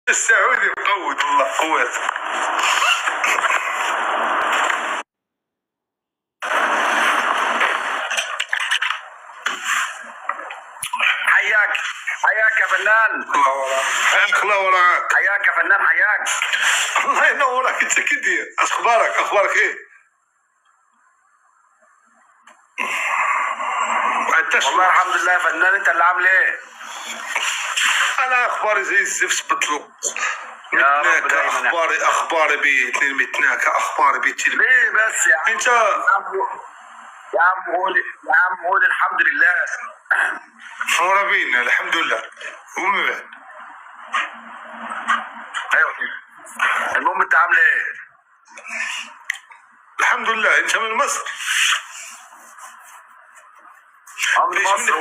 السعودي مقود والله قوات. حياك يا فنان. الله وراك حياك، الله وراك حياك يا فنان، حياك. الله ينورك. انت كي داير؟ اخبارك ايه؟ والله الحمد لله يا فنان، انت اللي عامل ايه؟ انا اخباري زي الزفت بطلو. يا رب دايما. اخباري بيتنين متناكه، اخباري بيتنين. ليه بس يا عم؟ انت يا عم قول الحمد لله. نورا بينا الحمد لله. ومن بعد ايوه المهم انت عامل ايه؟ الحمد لله. انت من مصر؟ من مصر.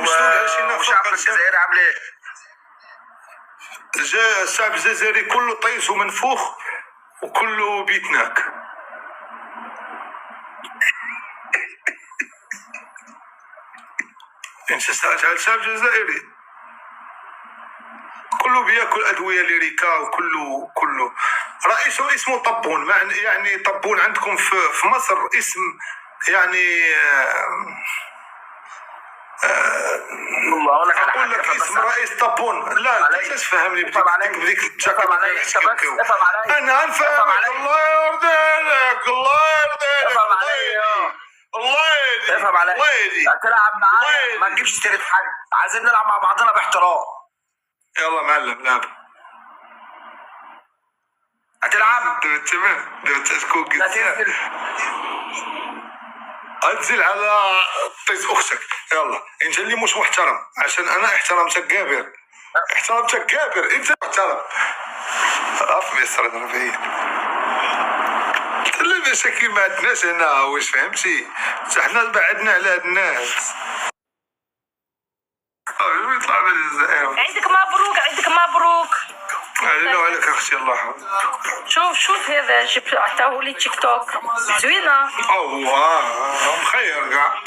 وشعب الجزائر عامل ايه؟ الشعب الجزائري كله طيس ومنفوخ وكله بيتناك. انت سألت على الشعب الجزائري؟ كله بياكل ادويه ليريكا وكله رئيسه اسمه طبون. يعني طبون عندكم في مصر اسم يعني والله اقول لك اسم رئيس طبون. لا تفهمني بديك افهم علي. انا نفهمك. الله يرضي عليك، الله يرضي عليك، افهم علي. افهم علي. تلعب معايا ما تجيبش سيره حد. عايزين نلعب مع بعضنا باحترام. يلا معلم لعب. هتلعب؟ تمام. تكون لا تنزل. انزل على طيز اختك. يلا انت اللي مش محترم، عشان انا احترمتك قابر. انت محترم. عرف ما يصير بعيد. اللي مشاكل ما عندناش هنا، واش فهمتي؟ احنا بعدنا على هاد الناس. يطلع من الجزائر. عندك مبروك. علينا وعليك اختي. الله يحفظك. شوف هذا جبت عطاه لي تيك توك زوينه. مخير كاع.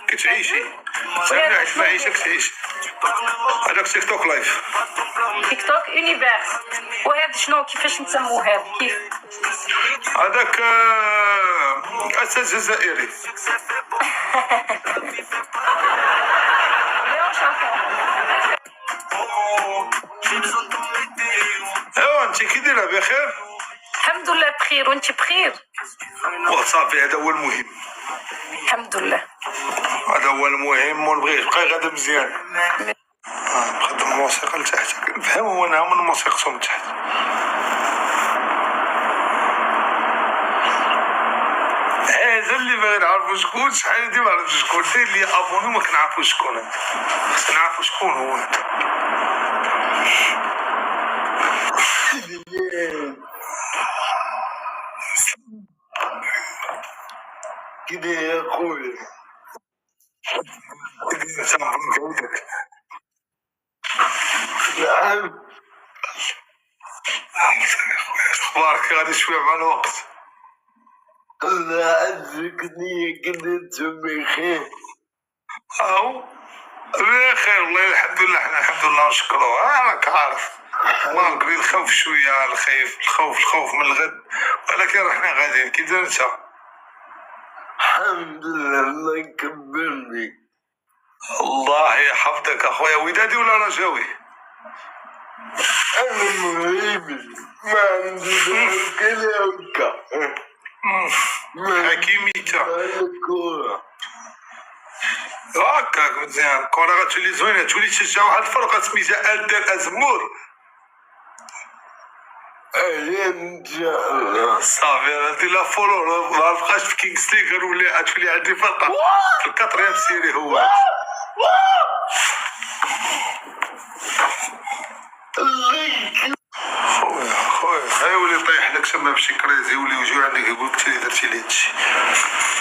كتعيشي سامع معيشك تعيش. هذاك تيك توك لايف. تيك توك يونيفيرس. وهذا شنو كيفاش نسموه هذا كيف؟ هذاك اساس جزائري. ايوا انت كي دايره؟ بخير الحمد لله بخير. وانت بخير؟ وصافي هذا هو المهم. الحمد لله هذا هو المهم. ونبغي بقى غدا مزيان. نقدم الموسيقى لتحت. نفهم هو انا من الموسيقى من تحت. هذا اللي باغي نعرفو شكون. شحال هادي ما عرفتش شكون. دير لي ابوني وما كنعرفوش شكون هذا. خصنا نعرفو شكون هو هذا. كده يا اخوي. نعم. اخبارك؟ غادي شويه مع الوقت. الله عزكني كنت بخير. بخير والله الحمد لله. احنا الحمد لله نشكرو. راك عارف ما نقدر نخاف شويه. الخوف من الغد، ولكن احنا غاديين. كي داير انت؟ الحمد لله. الله يكبرني. الله يحفظك اخويا. ودادي ولا رجاوي؟ انا مغربي ما عندي كلامك. حكيميتا هكاك مزيان. الكرة غتولي زوينة. تولي تشجع واحد الفرقة سميتها الدر أزمور. ان شاء الله. صافي درتي لا فولو. ما بقاش في كينغ ستيكر ولا تولي عندي فرقة في الكاتريام سيري. هو خويا يولي طيح لك تما بشي كريزي. يولي يجيو عندك يقول لك تي درتي لي هادشي.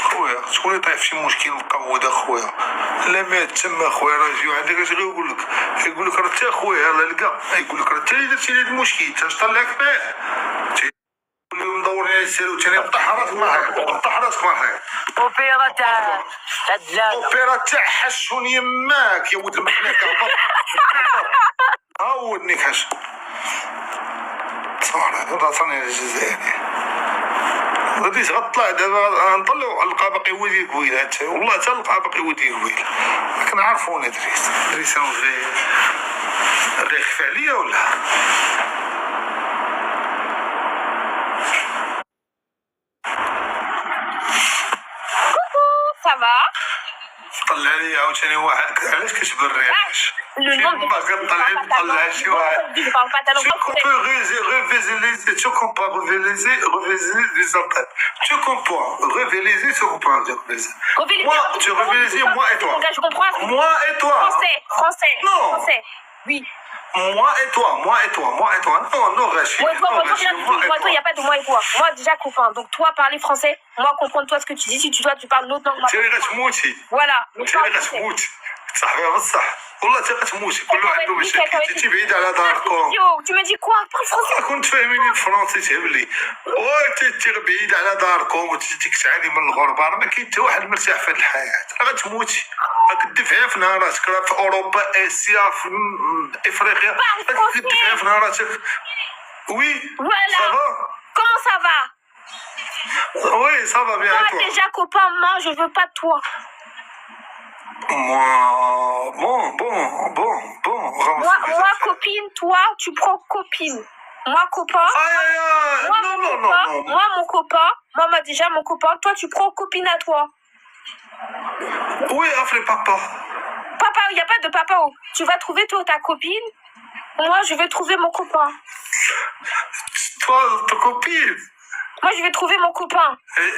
خويا شكون يطيح في شي مشكل مقود اخويا؟ لا مات تما خويا. راه يجيو عندك اش يقول لك راه انت اخويا يلاه لقى. يقول لك راه انت اللي درتي لي هاد المشكل. انت اش طلعك معاه؟ ندور على السيرو تاني. نطح راسك مرحبا. اوبيرا تاع الدجاجه. اوبيرا تاع حشون يماك يا ولد المحلاك. ها ودني حش. الوطني الجزائري. غاديش غطلع دابا نطلعو نلقى باقي ولدي قويل، والله حتى نلقى باقي ولدي قويل. كنعرفونا دريس غير يخفى عليا ولا؟ سافا طلع لي عاوتاني واحد، علاش كتبري؟ علاش؟ Le nom de طلع شي واحد. Tu peux révéler, tu comprends révéler des appels. Tu comprends révéler, tu comprends révéler. Moi, tu révéler moi et toi. Je comprends. Moi et toi. Français. Non. Français. Oui. Moi et toi. Non, Rachid. Moi et toi, il n'y a pas de moi et toi. Moi, déjà, copain. Donc, toi, parler français. Moi, comprendre toi ce que tu dis. Si tu dois, tu parles l'autre langue. Voilà. صاحبي بصح والله تموتي كل واحد عنده مشاكل. انت بعيد على داركم. Tu me dis quoi? Parle français. كنت فاهميني الفرنسي تهبلي وانت بعيد على داركم وتجيك تعاني من الغربه. راه ما كاين حتى واحد مرتاح في هذه الحياه. راه غتموتي كدفعي في نهاراتك. راه في اوروبا اسيا في افريقيا كدفعي في نهاراتك. وي Voilà. Comment ça va? Oui, ça va bien. Moi, déjà, copain, moi, je veux pas de toi. Moi, copine, toi, tu prends copine. Moi, copain. Moi, mon copain. Moi, déjà, mon copain. Toi, tu prends copine à toi. Oui, après papa. Papa, il n'y a pas de papa. Tu vas trouver, toi, ta copine. Moi, je vais trouver mon copain. Toi, ta copine. Moi, je vais trouver mon copain.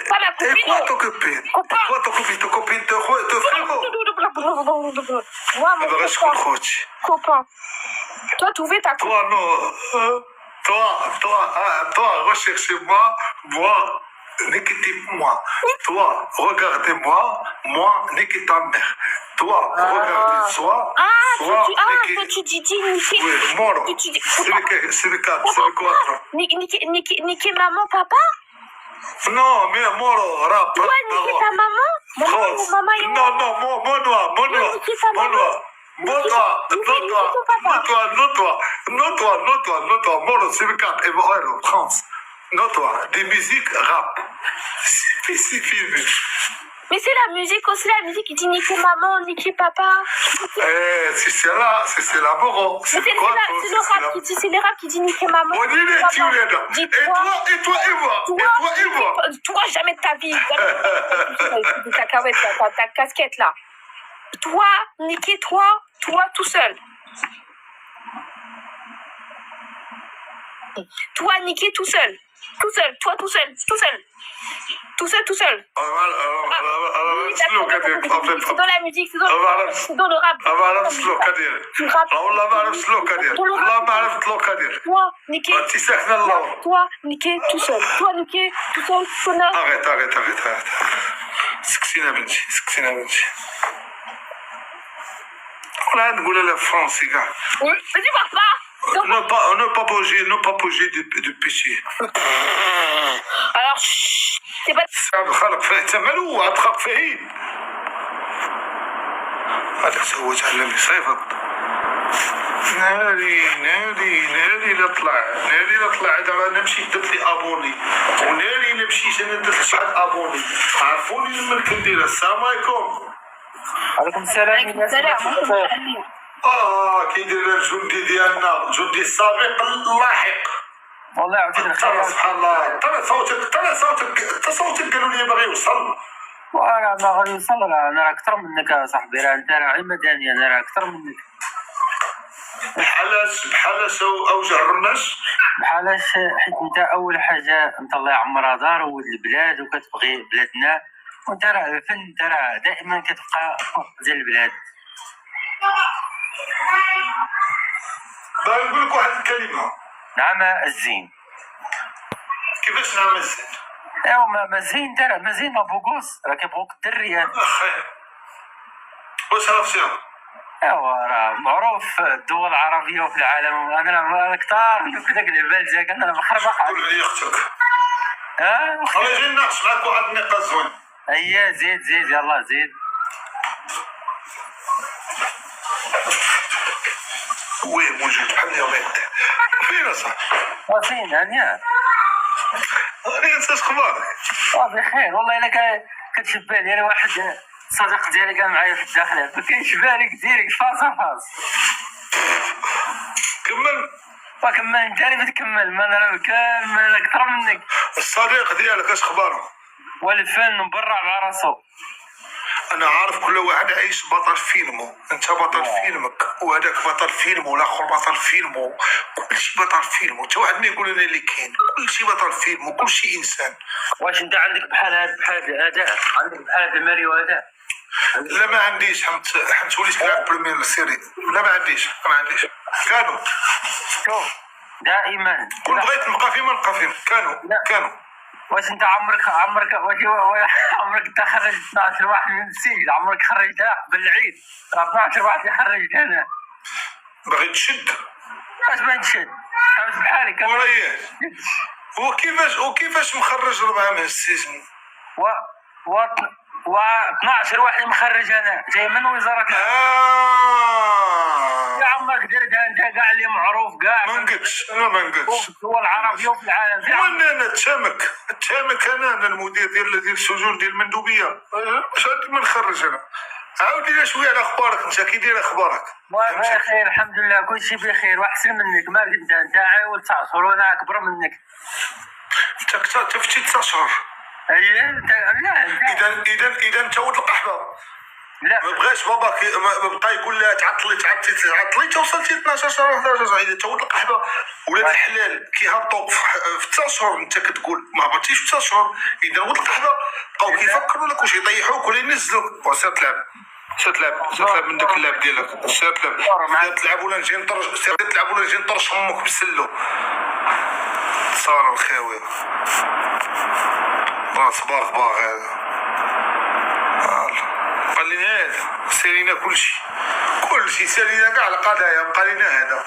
Pas ma copine. Et quoi ton copine? Copain. Quoi ton copine? Ton copine te frérot? Moi, mon copain. Copain. Toi, trouver ta copine. Toi, non. Toi, recherchez-moi. Moi, n'écoutez-moi. Toi, regardez-moi. Moi, n'écoutez ta mère. Toi, regardez-toi. Tu dis niquer. Oui, moro. C'est le 4, c'est le 4. Niquer maman, papa? Non, mais moro, rap. Ouais, niquer ta maman? Non, moro, c'est le 4, et moro, France. Non, toi, des musiques rap. C'est filmé. Mais c'est la musique aussi, la musique qui dit niquer maman, niquer papa. C'est la moro. C'est le rap qui dit niquer maman. On dit les tués. Et toi, Toi, jamais de ta vie. Ta casquette là. Toi, niquer toi tout seul. Toi, niquer tout seul. Toi tout seul. C'est dans la musique, c'est dans le rap. Toi, niquer tout seul. Connard. Arrête. سكتينا بنتي. ولا نقول لها فرنسي كاع. Mais tu parles pas. Ne pas bouger de péché. Alors, c'est pas... خلق فيه تملو أدخل فيه. هذا سويت علمني صيفط. ناري لا طلع دابا نمشي درت لي ابوني وناري نمشي انا درت واحد ابوني. عرفوني لما كندير. السلام عليكم. عليكم السلام. كيدير الجندي ديالنا جندي السابق اللاحق. والله عاوتاني خير. سبحان الله. طلع صوتك قالوا لي باغي يوصل. وانا ما غادي نوصل. انا راه اكثر منك يا صاحبي. راه انت راه غير مدني. انا راه اكثر منك. بحالاش اوجه الرماش. بحالاش حيت انت اول حاجه انت الله يعمرها دار ولد البلاد وكتبغي بلادنا. وانت راه الفن انت راه دائما كتبقى ديال البلاد. باغي نقول لك واحد الكلمه. نعم الزين. كيفاش نعم الزين؟ ايوا مزين ترى مزين بوغوس. راه كيبغوك الدريات. واش عرفتيها؟ ايوا راه معروف في الدول العربيه وفي العالم. انا كثار نشوف داك العبال ديالك. انا مخربق. قول لي اختك. اختك. غادي نناقش معاك واحد النقاش زوين. اييه زيد يلا زيد. Oui, موجود بحال اليوم فين اصاحبي؟ فين هانيا؟ انا انت اش اخبارك؟ بخير والله. الا كتشبه لي انا واحد صديق ديالي كان معايا في الداخل، ما كيشبه لك ديريكت فاس فاس. كمل. وكمل انت اللي بتكمل، ما انا كامل اكثر منك. الصديق ديالك اش اخباره؟ والفن مبرع مع راسو. انا عارف كل واحد عايش بطل فيلمه، انت بطل فيلمك وهذاك بطل فيلمه والاخر بطل فيلمه، كلشي بطل فيلمه، حتى واحد ما يقول انا اللي كاين، كلشي بطل فيلمه، كلشي انسان. واش انت عندك بحال الاداء، عندك بحال ماريو اداء؟ لا ما عنديش، حمت وليت كنلعب بريمير سيري، لا ما عنديش كانوا شوف دائما كل بغيت نبقى فيما نبقى فيما كانوا. واش انت عمرك عمرك انت خرجت 12 واحد من السجن؟ عمرك خرجتها قبل العيد؟ 12 واحد اللي خرجت انا. باغي تشد؟ واش ما نشد؟ حبس بحالك وريح. وكيفاش مخرج 4 من السجن؟ و 12 واحد مخرج انا، جاي من وزاره يا عمرك درتها انت كاع اللي معروف كاع. ما نقدش انا في الدول العربيه وفي العالم. انا تشامك انا المدير ديال السجون ديال المندوبيه، اش غادي ما نخرج انا؟ عاود لينا شويه على اخبارك، انت كي داير اخبارك؟ بخير الحمد لله، كلشي بخير واحسن منك. ما انت عاود 9 شهور وانا اكبر منك. انت فتي 9 شهور. اييه اذا انت ولد القحبه. لا ما بغاش باباك بقى يقول لها تعطلي توصلتي 12 شهر 11 شهر. اذا انت ولد القحبه ولاد الحلال كيهبطوا في 9 شهور، انت كتقول ما هبطتيش في 9 شهور. اذا ولد القحبه بقاو كيفكروا لك واش يطيحوك ولا ينزلوك. وسير تلعب من داك اللعب ديالك، سير تلعب ولا نجي نطرش امك بالسلو. صار الخاوي راس باغ هذا. قال لنا هذا سالينا كلشي سالينا كاع القضايا، بقى لنا هذا.